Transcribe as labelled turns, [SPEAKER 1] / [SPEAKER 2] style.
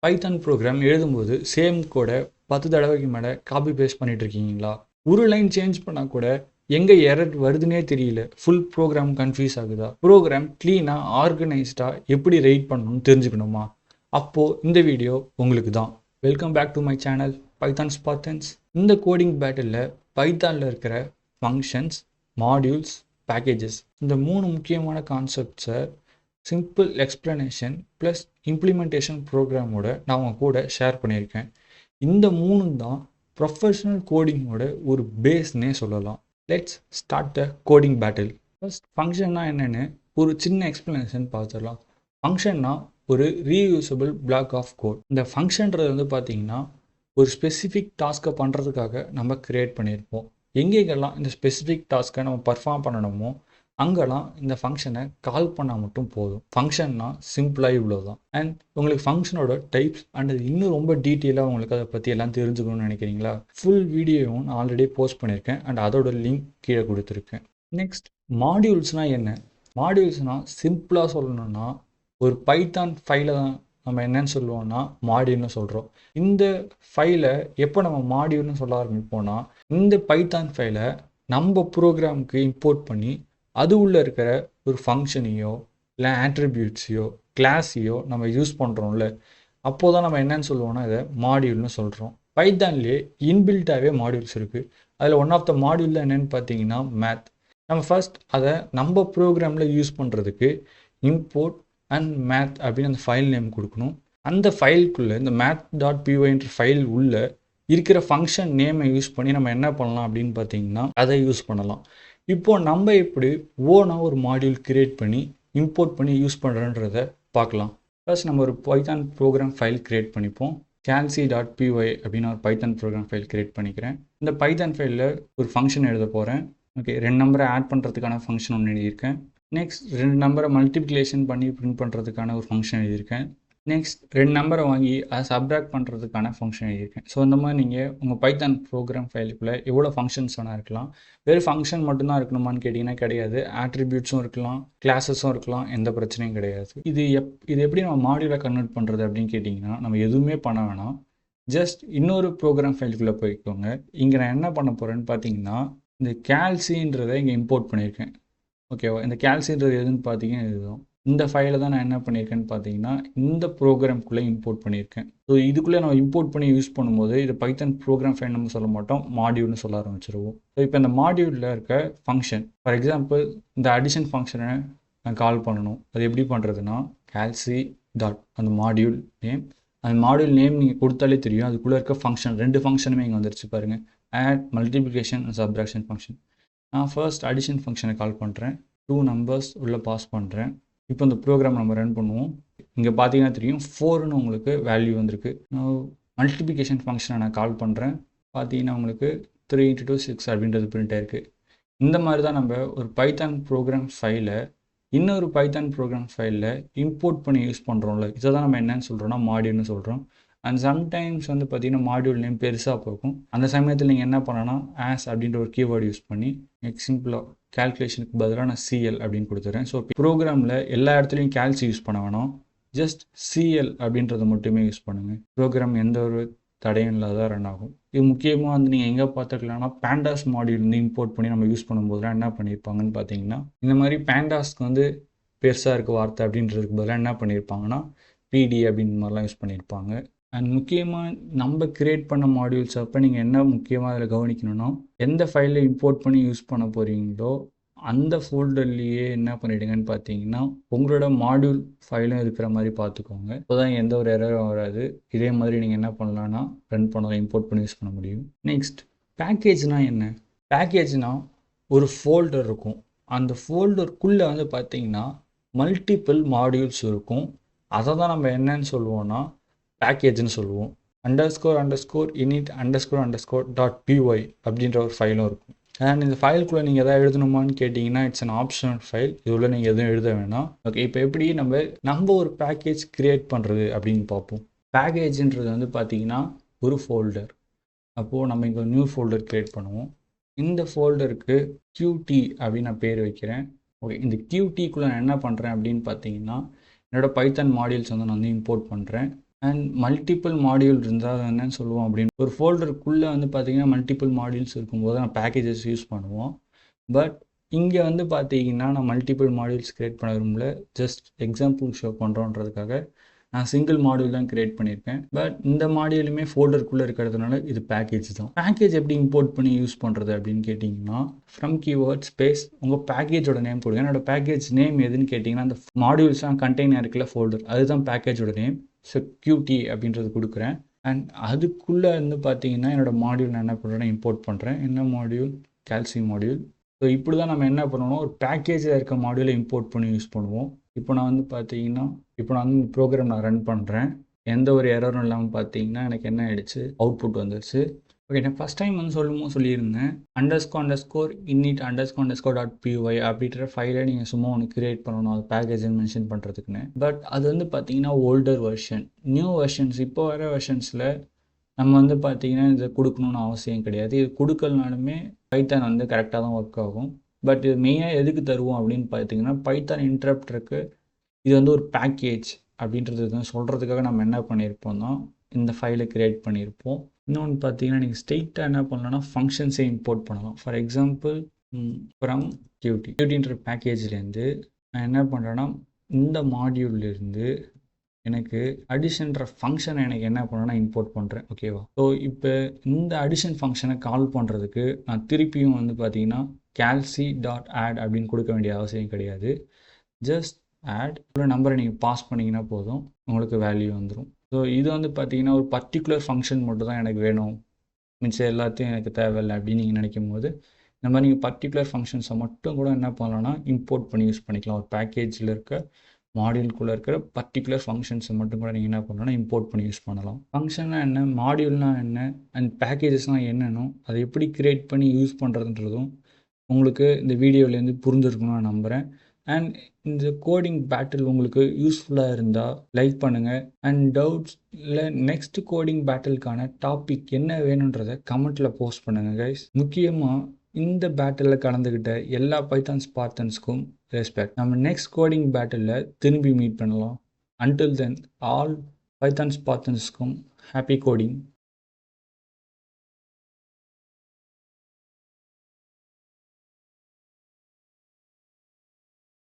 [SPEAKER 1] Python program எழுதும்போது same கோடை 10 தடவைக்கு மேலே காப்பி பேஸ்ட் பண்ணிட்டு இருக்கீங்களா? ஒரு லைன் சேஞ்ச் பண்ணால் கூட எங்கே எரர் வருதுன்னே தெரியல. ஃபுல் ப்ரோக்ராம் கன்ஃபியூஸ் ஆகுதா? ப்ரோக்ராம் க்ளீனாக ஆர்கனைஸ்டாக எப்படி ரைட் பண்ணணும்னு தெரிஞ்சுக்கணுமா? அப்போது இந்த வீடியோ உங்களுக்கு தான். Welcome back to my channel Python Spartans. இந்த கோடிங் பேட்டிலில் பைத்தானில் இருக்கிற ஃபங்க்ஷன்ஸ், மாடியூல்ஸ், பேக்கேஜஸ் இந்த 3 முக்கியமான கான்செப்ட்ஸை சிம்பிள் எக்ஸ்ப்ளனேஷன் ப்ளஸ் இம்ப்ளிமெண்டேஷன் ப்ரோக்ராமோட நான் உங்க கூட ஷேர் பண்ணியிருக்கேன். இந்த 3 தான் ப்ரொஃபஷனல் கோடிங்கோட ஒரு பேஸ்னே சொல்லலாம். Let's start the coding battle. First ஃபங்க்ஷன்னா என்னென்னு ஒரு சின்ன எக்ஸ்ப்ளனேஷன் பார்த்துடலாம். ஃபங்க்ஷன்னா ஒரு ரீயூசபிள் பிளாக் ஆஃப் கோட். இந்த ஃபங்க்ஷன்றது வந்து பார்த்தீங்கன்னா ஒரு ஸ்பெசிஃபிக் டாஸ்க்கை பண்ணுறதுக்காக நம்ம க்ரியேட் பண்ணியிருப்போம். எங்கெங்கெல்லாம் இந்த ஸ்பெசிஃபிக் டாஸ்க்கை நம்ம பர்ஃபார்ம் பண்ணணுமோ அங்கெல்லாம் இந்த ஃபங்க்ஷனை கால் பண்ணால் மட்டும் போதும். ஃபங்க்ஷன்னா சிம்பிளாக இவ்வளோ தான். அண்ட் உங்களுக்கு ஃபங்க்ஷனோட டைப்ஸ் அண்ட் அது இன்னும் ரொம்ப டீட்டெயிலாக உங்களுக்கு அதை பற்றி எல்லாம் தெரிஞ்சுக்கணும்னு நினைக்கிறீங்களா? ஃபுல் வீடியோவும் நான் ஆல்ரெடி போஸ்ட் பண்ணியிருக்கேன் அண்ட் அதோட லிங்க் கீழே கொடுத்துருக்கேன். நெக்ஸ்ட், மாடியூல்ஸ்னால் என்ன? மாடியூல்ஸ்னால் சிம்பிளாக சொல்லணும்னா ஒரு பைத்தான் ஃபைலை தான் நம்ம என்னன்னு சொல்லுவோம்னா மாடியூல்னு சொல்கிறோம். இந்த ஃபைலை எப்போ நம்ம மாடியூல்னு சொல்ல ஆரம்பிப்போம்னா இந்த பைத்தான் ஃபைலை நம்ம ப்ரோக்ராமுக்கு இம்போர்ட் பண்ணி அது உள்ளே இருக்கிற ஒரு ஃபங்க்ஷனையோ இல்லை ஆட்ரிபியூட்ஸையோ கிளாஸையோ நம்ம யூஸ் பண்ணுறோம்ல, அப்போது தான் நம்ம என்னன்னு சொல்லுவோம்னா இதை மாடியூல்னு சொல்கிறோம். பைத்தான்லேயே இன்பில்ட்டாகவே மாடியூல்ஸ் இருக்குது. அதில் ஒன் ஆஃப் த மாடியூல் என்னென்னு பார்த்தீங்கன்னா மேத். நம்ம ஃபர்ஸ்ட் அதை நம்ம ப்ரோக்ராமில் யூஸ் பண்ணுறதுக்கு இம்போர்ட் அண்ட் மேத் அப்படின்னு அந்த ஃபைல் நேம் கொடுக்கணும். அந்த ஃபைலுக்குள்ளே இந்த math.pyன்ற ஃபைல் உள்ளே இருக்கிற ஃபங்க்ஷன் நேமை யூஸ் பண்ணி நம்ம என்ன பண்ணலாம் அப்படின்னு பார்த்தீங்கன்னா அதை யூஸ் பண்ணலாம். இப்போது நம்ம எப்படி ஓனாக ஒரு மாடியூல் கிரியேட் பண்ணி இம்போர்ட் பண்ணி யூஸ் பண்ணுறன்றதை பார்க்கலாம். ஃபர்ஸ்ட் நம்ம ஒரு பைத்தான் ப்ரோக்ராம் ஃபைல் கிரியேட் பண்ணிப்போம். calc.py அப்படின்னு ஒரு பைத்தான் ப்ரோக்ராம் ஃபைல் கிரியேட் பண்ணிக்கிறேன். இந்த பைத்தான் ஃபைலில் ஒரு ஃபங்க்ஷன் எழுத போகிறேன். ஓகே, 2 நம்பரை ஆட் பண்ணுறதுக்கான ஃபங்க்ஷன் ஒன்று எழுதியிருக்கேன். நெக்ஸ்ட் 2 நம்பரை மல்டிப்ளிகேஷன் பண்ணி பிரிண்ட் பண்ணுறதுக்கான ஒரு ஃபங்க்ஷன் எழுதியிருக்கேன். நெக்ஸ்ட் 2 நம்பரை வாங்கி அதை சப்ட்ராக்ட் பண்ணுறதுக்கான ஃபங்க்ஷன் எழுதியிருக்கேன். ஸோ இந்த மாதிரி நீங்கள் உங்கள் பைத்தான் ப்ரோக்ராம் ஃபைலுக்குள்ளே எவ்வளோ ஃபங்க்ஷன்ஸ் வேணால் இருக்கலாம். வெறும் ஃபங்க்ஷன் மட்டும்தான் இருக்கணுமான்னு கேட்டிங்கன்னா கிடையாது. ஆட்ரிபியூட்ஸும் இருக்கலாம், கிளாஸஸும் இருக்கலாம், எந்த பிரச்சனையும் கிடையாது. இது எப்படி நம்ம மாடியூலாக கன்வெர்ட் பண்ணுறது அப்படின்னு கேட்டிங்கன்னா நம்ம எதுவுமே பண்ண வேணாம். ஜஸ்ட் இன்னொரு ப்ரோக்ராம் ஃபைலுக்குள்ளே போய்க்கோங்க. இங்கே நான் என்ன பண்ண போகிறேன்னு பார்த்தீங்கன்னா இந்த calcன்றதை இங்கே இம்போர்ட் பண்ணியிருக்கேன். ஓகேவா? இந்த calcன்றது எதுன்னு பார்த்தீங்கன்னா இதுதான். இந்த ஃபைலை தான் நான் என்ன பண்ணியிருக்கேன்னு பார்த்தீங்கன்னா இந்த ப்ரோக்ராம்குள்ளே இம்போர்ட் பண்ணியிருக்கேன். ஸோ இதுக்குள்ளே நம்ம இம்போர்ட் பண்ணி யூஸ் பண்ணும்போது இது பைத்தான் ப்ரோக்ராம் ஃபைல் நம்ம சொல்ல மாட்டோம், மாடியூல்னு சொல்ல ஆரம்பிச்சிருவோம். ஸோ இப்போ இந்த மாடியூலில் இருக்க ஃபங்க்ஷன், ஃபார் எக்ஸாம்பிள் இந்த அடிஷன் ஃபங்க்ஷனை நான் கால் பண்ணணும். அது எப்படி பண்ணுறதுன்னா calc டாட் அந்த மாடியூல் நேம், அந்த மாடியூல் நேம் நீங்கள் கொடுத்தாலே தெரியும். அதுக்குள்ளே இருக்க ஃபங்க்ஷன் 2 ஃபங்க்ஷனுமே இங்கே வந்துருச்சு பாருங்கள். Add, multiplication and subtraction function. நான் ஃபர்ஸ்ட் அடிஷன் ஃபங்க்ஷனை கால் பண்ணுறேன். 2 நம்பர்ஸ் உள்ளே பாஸ் பண்ணுறேன். இப்போ இந்த ப்ரோக்ராம் நம்ம ரன் பண்ணுவோம். இங்கே பார்த்தீங்கன்னா தெரியும் 4ன்னு உங்களுக்கு வேல்யூ வந்திருக்கு. நான் மல்டிப்ளிகேஷன் ஃபங்க்ஷனை நான் கால் பண்ணுறேன். பார்த்தீங்கன்னா உங்களுக்கு 3 × 2 6 அப்படின்றது பிரிண்ட் ஆயிருக்கு. இந்த மாதிரி தான் நம்ம ஒரு பைத்தான் ப்ரோக்ராம் ஃபைலை இன்னொரு பைத்தான் ப்ரோக்ராம் ஃபைலில் இம்போர்ட் பண்ணி யூஸ் பண்ணுறோம்ல, இதை தான் நம்ம என்னன்னு சொல்கிறோம்னா மாடியூல்னு சொல்கிறோம். அண்ட் சம்டைம்ஸ் வந்து பார்த்தீங்கன்னா மாடியூல் நேம் பெருசாக போகும். அந்த சமயத்தில் நீங்கள் என்ன பண்ணனா ஆஸ் அப்படின்ற ஒரு கீவேர்டு யூஸ் பண்ணி சிம்பிளாக கால்குலேஷனுக்கு பதிலாக நான் சிஎல் அப்படின்னு கொடுத்துறேன். ஸோ ப்ரோக்ராமில் எல்லா இடத்துலையும் calc யூஸ் பண்ண வேணாம், ஜஸ்ட் சிஎல் அப்படின்றத மட்டுமே யூஸ் பண்ணுங்கள். ப்ரோக்ராம் எந்த ஒரு தடையும் இல்லாத ரன் ஆகும். இது முக்கியமாக வந்து நீங்கள் எங்கே பார்த்துக்கலாம்னா பேண்டாஸ் மாடியூல் வந்து இம்போர்ட் பண்ணி நம்ம யூஸ் பண்ணும்போதுலாம் என்ன பண்ணியிருப்பாங்கன்னு பார்த்தீங்கன்னா இந்த மாதிரி பேண்டாஸ்க்கு வந்து பெருசாக இருக்க வார்த்தை அப்படின்றதுக்கு பதிலாக என்ன பண்ணியிருப்பாங்கன்னா பிடி அப்படின்ற மாதிரிலாம் யூஸ் பண்ணியிருப்பாங்க. அண்ட் முக்கியமாக நம்ம கிரியேட் பண்ண மாடியூல்ஸ் அப்போ நீங்கள் என்ன முக்கியமாக அதில் கவனிக்கணும்னா எந்த ஃபைலில் இம்போர்ட் பண்ணி யூஸ் பண்ண போகிறீங்களோ அந்த ஃபோல்டர்லேயே என்ன பண்ணிவிடுங்கன்னு பார்த்தீங்கன்னா உங்களோட மாடியூல் ஃபைலும் இருக்கிற மாதிரி பார்த்துக்கோங்க. அப்போ தான் எந்த ஒரு எரரும் வராது. இதே மாதிரி நீங்கள் என்ன பண்ணலான்னா ரன் பண்ணலாம், இம்போர்ட் பண்ணி யூஸ் பண்ண முடியும். நெக்ஸ்ட், பேக்கேஜ்னால் என்ன? பேக்கேஜ்னால் ஒரு ஃபோல்டர் இருக்கும். அந்த ஃபோல்டருக்குள்ளே வந்து பார்த்தீங்கன்னா மல்டிபிள் மாடியூல்ஸ் இருக்கும். அதை தான் நம்ம என்னன்னு சொல்லுவோம்னா பேக்கேஜ்னு சொல்லுவோம். __init__.py அப்படின்ற ஒரு ஃபைலும் இருக்கும். அண்ட் இந்த ஃபைலுக்குள்ளே நீங்கள் எதாவது எழுதணுமான்னு கேட்டிங்கன்னா இட்ஸ் அன் ஆப்ஷனல் ஃபைல். இதுள்ள நீங்கள் எதுவும் எழுத வேணாம். ஓகே, இப்போ எப்படி நம்ம ஒரு பேக்கேஜ் க்ரியேட் பண்ணுறது அப்படின்னு பார்ப்போம். பேக்கேஜ்ன்றது வந்து பார்த்தீங்கன்னா ஒரு ஃபோல்டர். அப்போது நம்ம இங்கே நியூ ஃபோல்டர் க்ரியேட் பண்ணுவோம். இந்த ஃபோல்டருக்கு qt அப்படின்னு நான் பேர் வைக்கிறேன். ஓகே, இந்த qtக்குள்ளே நான் என்ன பண்ணுறேன் அப்படின்னு பார்த்தீங்கன்னா என்னோடய பைத்தான் மாடியூல்ஸ் வந்து நான் வந்து இம்போர்ட் பண்ணுறேன். அண்ட் மல்டிபிள் மாடியூல் இருந்தால் என்னன்னு சொல்லுவோம் அப்படின்னு ஒரு ஃபோல்டருக்குள்ளே வந்து பார்த்தீங்கன்னா மல்டிபிள் மாடியூல்ஸ் இருக்கும்போது நான் பேக்கேஜஸ் யூஸ் பண்ணுவோம். பட் இங்கே வந்து பார்த்தீங்கன்னா நான் மல்டிபிள் மாடியூல்ஸ் க்ரியேட் பண்ண விரும்பல. ஜஸ்ட் எக்ஸாம்பிள் ஷோ பண்ணுறோன்றதுக்காக நான் சிங்கிள் மாடியூல் தான் க்ரியேட் பண்ணியிருக்கேன். பட் இந்த மாடியூலுமே ஃபோல்டருக்குள்ளே இருக்கிறதுனால இது பேக்கேஜ் தான். பேக்கேஜ் எப்படி இம்போர்ட் பண்ணி யூஸ் பண்ணுறது அப்படின்னு கேட்டிங்கன்னா ஃப்ரம் கீவேர்ட் ஸ்பேஸ் உங்கள் பேக்கேஜோட நேம் கொடுங்க. என்னோட பேக்கேஜ் நேம் எதுன்னு கேட்டிங்கன்னா அந்த மாடியூல்ஸ்லாம் கண்டெய்னர் இருக்குல்ல ஃபோல்டர், அதுதான் பேக்கேஜோட நேம். ஸோ QT அப்படின்றது கொடுக்குறேன். அண்ட் அதுக்குள்ளே வந்து பார்த்தீங்கன்னா என்னோடய மாடியூல் நான் என்ன பண்ணுறேன்னா இம்போர்ட் பண்ணுறேன். என்ன மாடியூல்? கால்சி மாடியூல். ஸோ இப்படி தான் நம்ம என்ன பண்ணணும், ஒரு பேக்கேஜில் இருக்க மாடியூலை இம்போர்ட் பண்ணி யூஸ் பண்ணுவோம். இப்போ நான் வந்து பார்த்தீங்கன்னா இந்த ப்ரோக்ராம் நான் ரன் பண்ணுறேன். எந்த ஒரு எரரும் இல்லாமல் பார்த்தீங்கன்னா எனக்கு என்ன ஆகிடுச்சு, அவுட்புட் வந்துருச்சு. ஓகே, நான் ஃபஸ்ட் டைம் வந்து சொல்லியிருந்தேன் __init__core.py அப்படின்ற ஃபைலை நீங்கள் சும்மா ஒன்று கிரியேட் பண்ணணும், அது பேக்கேஜ்னு மென்ஷன் பண்ணுறதுக்குன்னு. பட் அது வந்து பார்த்தீங்கன்னா ஓல்டர் வெர்ஷன். நியூ வெர்ஷன்ஸ் இப்போ வர வெர்ஷன்ஸில் நம்ம வந்து பார்த்தீங்கன்னா இதை கொடுக்கணுன்னு அவசியம் கிடையாது. இது கொடுக்கலனாலுமே பைத்தான் வந்து கரெக்டாக தான் ஒர்க் ஆகும். பட் இது மெயினாக எதுக்கு தருவோம் அப்படின்னு பார்த்தீங்கன்னா பைத்தான் இன்டரப்டருக்கு இது வந்து ஒரு பேக்கேஜ் அப்படின்றது தான் சொல்கிறதுக்காக நம்ம என்ன பண்ணியிருப்போம்னா இந்த ஃபைலை க்ரியேட் பண்ணியிருப்போம். இன்னொன்று பார்த்தீங்கன்னா நீங்கள் ஸ்ட்ரெயிட்டாக என்ன பண்ணலாம்னா ஃபங்க்ஷன்ஸை இம்போர்ட் பண்ணலாம். ஃபார் எக்ஸாம்பிள் ஃப்ரம் QTன்ற பேக்கேஜ்லேருந்து நான் என்ன பண்ணுறேன்னா இந்த மாடியூல்லேருந்து எனக்கு அடிஷன்ற ஃபங்க்ஷனை எனக்கு என்ன பண்ணணும்னா இம்போர்ட் பண்ணுறேன். ஓகேவா? ஸோ இப்போ இந்த அடிஷன் ஃபங்க்ஷனை கால் பண்ணுறதுக்கு நான் திருப்பியும் வந்து பார்த்தீங்கன்னா calc.add அப்படின்னு கொடுக்க வேண்டிய அவசியம் கிடையாது. ஜஸ்ட் ஆட் ஒரு நம்பரை நீங்கள் பாஸ் பண்ணிங்கன்னா போதும், உங்களுக்கு வேல்யூ வந்துடும். ஸோ இது வந்து பார்த்தீங்கன்னா ஒரு பர்டிகுலர் ஃபங்க்ஷன் மட்டும் தான் எனக்கு வேணும், மிச்சம் எல்லாத்தையும் எனக்கு தேவையில்லை அப்படின்னு நீங்கள் நினைக்கும் போது இந்த மாதிரி நீங்கள் பர்டிகுலர் ஃபங்க்ஷன்ஸை மட்டும் கூட என்ன பண்ணலாம்னா இம்போர்ட் பண்ணி யூஸ் பண்ணிக்கலாம். ஒரு பேக்கேஜில் இருக்க மாடியூல்குள்ளே இருக்கிற பர்டிகுலர் ஃபங்க்ஷன்ஸை மட்டும் கூட நீங்கள் என்ன பண்ணலாம்னா இம்போர்ட் பண்ணி யூஸ் பண்ணலாம். ஃபங்க்ஷன்னா என்ன, மாடியூல்னால் என்ன, அண்ட் பேக்கேஜஸ்னால் என்னென்னோ அதை எப்படி க்ரியேட் பண்ணி யூஸ் பண்ணுறதுன்றதும் உங்களுக்கு இந்த வீடியோலேருந்து புரிஞ்சிருக்கணும்னு நான் நம்புகிறேன். அண்ட் இந்த கோடிங் பேட்டில் உங்களுக்கு யூஸ்ஃபுல்லாக இருந்தால் லைக் பண்ணுங்கள். அண்ட் டவுட்ஸ் இல்லை நெக்ஸ்ட் கோடிங் பேட்டிலுக்கான டாபிக் என்ன வேணுன்றதை கமெண்ட்டில் போஸ்ட் பண்ணுங்கள் கைஸ். முக்கியமாக இந்த பேட்டிலில் கலந்துக்கிட்ட எல்லா பைத்தான் ஸ்பார்ட்டன்ஸ்க்கும் ரெஸ்பெக்ட். நம்ம நெக்ஸ்ட் கோடிங் பேட்டிலில் திரும்பி மீட் பண்ணலாம். அன்டில் தென் ஆல் பைத்தான் ஸ்பார்ட்டன்ஸ்க்கும் ஹாப்பி கோடிங்.